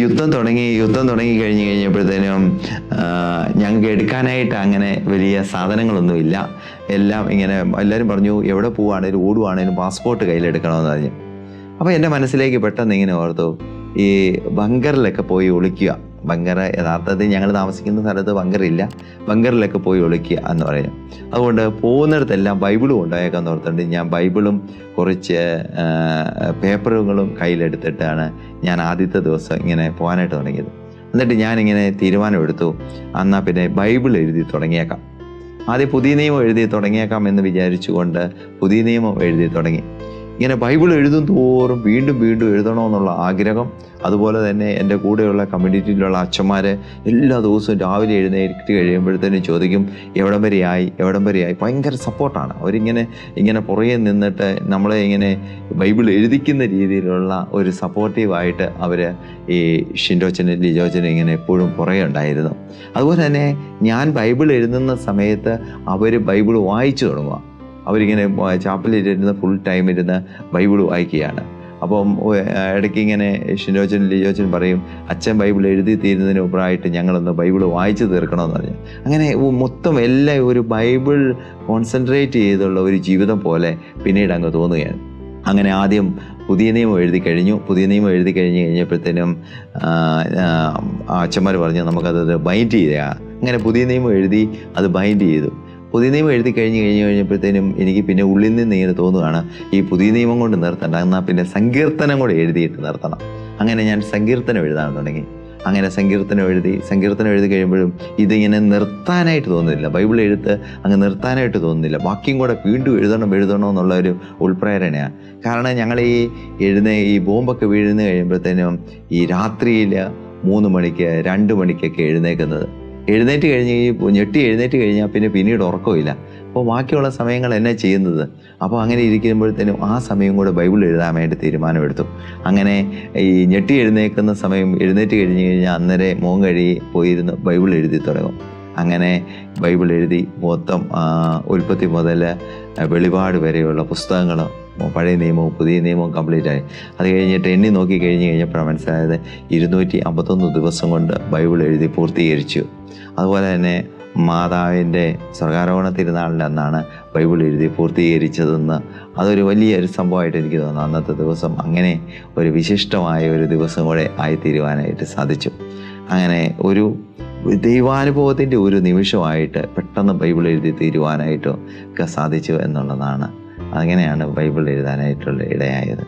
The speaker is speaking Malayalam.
യുദ്ധം തുടങ്ങി കഴിഞ്ഞപ്പോഴത്തേനും ഞങ്ങൾക്ക് എടുക്കാനായിട്ട് അങ്ങനെ വലിയ സാധനങ്ങളൊന്നുമില്ല. എല്ലാം ഇങ്ങനെ എല്ലാവരും പറഞ്ഞു എവിടെ പോവുകയാണേലും ഓടുവാണേലും പാസ്പോർട്ട് കയ്യിലെടുക്കണമെന്ന് പറഞ്ഞു. അപ്പോൾ എൻ്റെ മനസ്സിലേക്ക് പെട്ടെന്ന് ഇങ്ങനെ ഓർത്തു, ഈ ബങ്കറിലൊക്കെ പോയി ഒളിക്കുക. ബങ്കർ യഥാർത്ഥത്തിൽ ഞങ്ങൾ താമസിക്കുന്ന സ്ഥലത്ത് ബങ്കറില്ല, ബങ്കറിലൊക്കെ പോയി ഒളിക്കുക എന്ന് പറഞ്ഞു. അതുകൊണ്ട് പോകുന്നിടത്തെല്ലാം ബൈബിളും ഉണ്ടായേക്കാന്ന് ഓർത്തുകൊണ്ട് ഞാൻ ബൈബിളും കുറച്ച് പേപ്പറുകളും കയ്യിലെടുത്തിട്ടാണ് ഞാൻ ആദ്യത്തെ ദിവസം ഇങ്ങനെ പോകാനായിട്ട് തുടങ്ങിയത്. എന്നിട്ട് ഞാനിങ്ങനെ തീരുമാനമെടുത്തു, എന്നാൽ പിന്നെ ബൈബിൾ എഴുതി തുടങ്ങിയേക്കാം. ആദ്യം പുതിയ നിയമം എഴുതി തുടങ്ങിയേക്കാം എന്ന് വിചാരിച്ചുകൊണ്ട് പുതിയ നിയമം എഴുതി തുടങ്ങി. ഇങ്ങനെ ബൈബിൾ എഴുതും തോറും വീണ്ടും വീണ്ടും എഴുതണമെന്നുള്ള ആഗ്രഹം. അതുപോലെ തന്നെ എൻ്റെ കൂടെയുള്ള കമ്മ്യൂണിറ്റിയിലുള്ള അച്ഛന്മാർ എല്ലാ ദിവസവും രാവിലെ എഴുന്നേറ്റ് കഴിയുമ്പോഴത്തേനും ചോദിക്കും എവിടം വരെയായി. ഭയങ്കര സപ്പോർട്ടാണ്. അവരിങ്ങനെ പുറകെ നിന്നിട്ട് നമ്മളെ ഇങ്ങനെ ബൈബിൾ എഴുതിക്കുന്ന രീതിയിലുള്ള ഒരു സപ്പോർട്ടീവായിട്ട് അവർ ഈ ഷിൻഡോച്ചനും ലിജോച്ചനും ഇങ്ങനെ എപ്പോഴും പുറകെ ഉണ്ടായിരുന്നു. അതുപോലെ തന്നെ ഞാൻ ബൈബിൾ എഴുതുന്ന സമയത്ത് അവർ ബൈബിൾ വായിച്ചു തുടങ്ങുക. അവരിങ്ങനെ ചാപ്പലിരുന്ന് ഫുൾ ടൈം ഇരുന്ന് ബൈബിൾ വായിക്കുകയാണ്. അപ്പം ഇടയ്ക്ക് ഇങ്ങനെ ഷിൻഡോച്ചനും ലിജോച്ചനും പറയും, അച്ഛൻ ബൈബിൾ എഴുതി തീരുന്നതിന് മുമ്പായിട്ട് ഞങ്ങളൊന്ന് ബൈബിൾ വായിച്ച് തീർക്കണമെന്ന് പറഞ്ഞു. അങ്ങനെ മൊത്തം എല്ലാം ഒരു ബൈബിൾ കോൺസെൻട്രേറ്റ് ചെയ്തുള്ള ഒരു ജീവിതം പോലെ പിന്നീട് അങ്ങ് തോന്നുകയാണ്. അങ്ങനെ ആദ്യം പുതിയ നിയമം എഴുതി കഴിഞ്ഞപ്പോഴത്തേനും അച്ഛന്മാർ പറഞ്ഞു നമുക്കത് ബൈൻഡ് ചെയ്യുക. അങ്ങനെ പുതിയ നിയമം എഴുതി അത് ബൈൻഡ് ചെയ്തു. പുതിയ നിയമം എഴുതി കഴിഞ്ഞപ്പോഴത്തേനും എനിക്ക് പിന്നെ ഉള്ളിൽ നിന്ന് ഇങ്ങനെ തോന്നുകയാണ്, ഈ പുതിയ നിയമം കൊണ്ട് നിർത്തണ്ട, എന്നാൽ പിന്നെ സങ്കീർത്തനം കൂടെ എഴുതിയിട്ട് നിർത്തണം. അങ്ങനെ ഞാൻ സങ്കീർത്തനം എഴുതാൻ തുടങ്ങി. അങ്ങനെ സങ്കീർത്തനം എഴുതി കഴിയുമ്പോഴും ഇതിങ്ങനെ നിർത്താനായിട്ട് തോന്നുന്നില്ല. ബൈബിൾ എഴുത്ത് അങ്ങ് നിർത്താനായിട്ട് തോന്നുന്നില്ല. ബാക്കിയും കൂടെ വീണ്ടും എഴുതണം എന്നുള്ള ഒരു ഉൾപ്രേരണയാണ്. കാരണം ഞങ്ങൾ ഈ ബോംബൊക്കെ വീഴുന്ന കഴിയുമ്പോഴത്തേനും ഈ രാത്രിയിൽ 3 മണിക്ക് 2 മണിക്കൊക്കെ എഴുന്നേറ്റ് കഴിഞ്ഞാൽ പിന്നെ പിന്നീട് ഉറക്കമില്ല. അപ്പോൾ ബാക്കിയുള്ള സമയങ്ങൾ എന്നാ ചെയ്യുന്നത്? അപ്പോൾ അങ്ങനെ ഇരിക്കുമ്പോഴത്തേനും ആ സമയം കൂടെ ബൈബിൾ എഴുതാൻ വേണ്ടി തീരുമാനമെടുത്തു. അങ്ങനെ ഈ എഴുന്നേൽക്കുന്ന സമയം എഴുന്നേറ്റ് കഴിഞ്ഞാൽ അന്നേരം മോൻ കഴുകി പോയിരുന്ന് ബൈബിൾ എഴുതി തുടങ്ങും. അങ്ങനെ ബൈബിൾ എഴുതി മൊത്തം ഉൽപ്പത്തി മുതൽ വെളിപാട് വരെയുള്ള പുസ്തകങ്ങൾ പഴയ നിയമവും പുതിയ നിയമവും കംപ്ലീറ്റ് ആയി. അത് കഴിഞ്ഞിട്ട് എണ്ണി നോക്കി കഴിഞ്ഞപ്പോഴാണ് മനസ്സിലായത് 251 ദിവസം കൊണ്ട് ബൈബിൾ എഴുതി പൂർത്തീകരിച്ചു. അതുപോലെ തന്നെ മാതാവിൻ്റെ സ്വർഗാരോഹണ തിരുനാളിൻ്റെ അന്നാണ് ബൈബിൾ എഴുതി പൂർത്തീകരിച്ചതെന്ന് അതൊരു വലിയൊരു സംഭവമായിട്ട് എനിക്ക് തോന്നുന്നു. അന്നത്തെ ദിവസം അങ്ങനെ ഒരു വിശിഷ്ടമായ ഒരു ദിവസം കൂടെ ആയിത്തീരുവാനായിട്ട് സാധിച്ചു. അങ്ങനെ ഒരു ദൈവാനുഭവത്തിൻ്റെ ഒരു നിമിഷമായിട്ട് പെട്ടെന്ന് ബൈബിൾ എഴുതി തീരുവാനായിട്ടും ഒക്കെ സാധിച്ചു എന്നുള്ളതാണ്. അങ്ങനെയാണ് ബൈബിൾ എഴുതാനായിട്ടുള്ള ഇടയായത്.